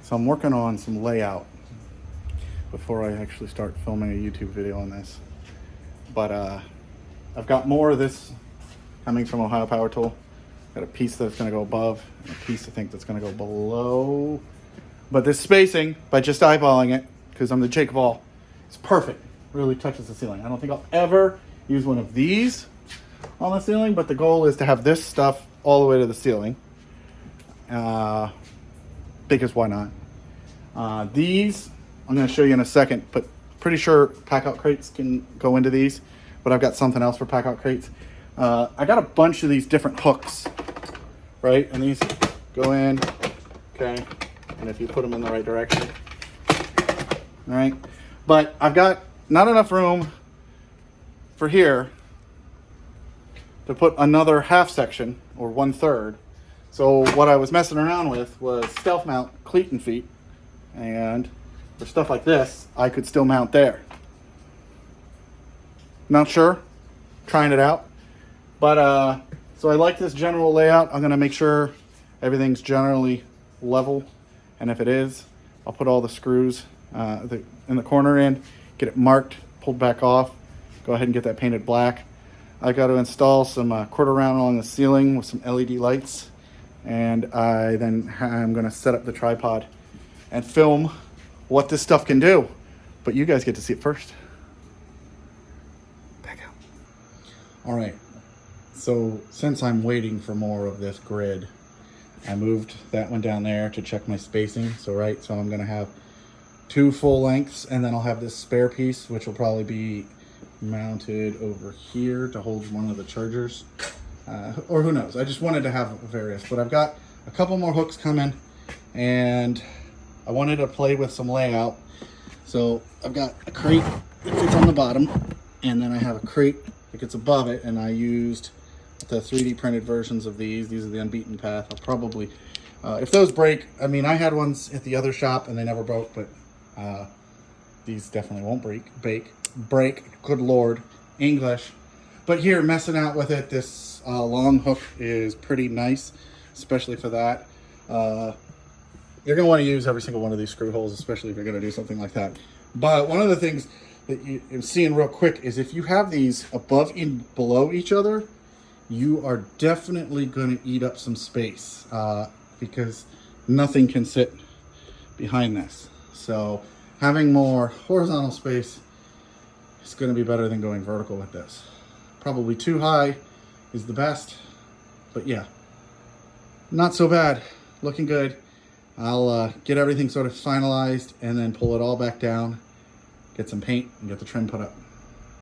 So I'm working on some layout before I actually start filming a YouTube video on this. But I've got more of this coming from Ohio Power Tool. Got a piece that's going to go above and a piece I think that's going to go below. But this spacing, by just eyeballing it, because I'm the JakeOfALL, it's perfect. Really touches the ceiling. I don't think I'll ever use one of these on the ceiling, but the goal is to have this stuff all the way to the ceiling. Because why not? These, I'm going to show you in a second, but pretty sure PACKOUT crates can go into these, but I've got something else for PACKOUT crates. I got a bunch of these different hooks, right? And these go in, okay? And if you put them in the right direction, all right? But I've got not enough room for here to put another half section or 1/3. So what I was messing around with was stealth mount cleat and feet, and for stuff like this, I could still mount there. Not sure, trying it out. But so I like this general layout. I'm gonna make sure everything's generally level, and if it is, I'll put all the screws in the corner end, get it marked, pulled back off, go ahead and get that painted black. I got to install some quarter round along the ceiling with some LED lights, and I'm gonna set up the tripod and film what this stuff can do, but you guys get to see it first. Back out. All right. So since I'm waiting for more of this grid, I moved that one down there to check my spacing. So I'm gonna have 2 full lengths, and then I'll have this spare piece, which will probably be mounted over here to hold one of the chargers. Or who knows, I just wanted to have various, but I've got a couple more hooks coming, and I wanted to play with some layout. So I've got a crate that fits on the bottom, and then I have a crate that gets above it, and I used the 3D printed versions of these. These are the Unbeaten Path. I'll probably, if those break, I mean, I had ones at the other shop and they never broke, but these definitely won't break, good Lord, English. But here, messing out with it, this long hook is pretty nice, especially for that. You're gonna wanna use every single one of these screw holes, especially if you're gonna do something like that. But one of the things that you're seeing real quick is if you have these above and below each other, you are definitely gonna eat up some space because nothing can sit behind this. So having more horizontal space is gonna be better than going vertical with this. Probably too high is the best, but yeah, not so bad, looking good. I'll get everything sort of finalized and then pull it all back down, get some paint, and get the trim put up.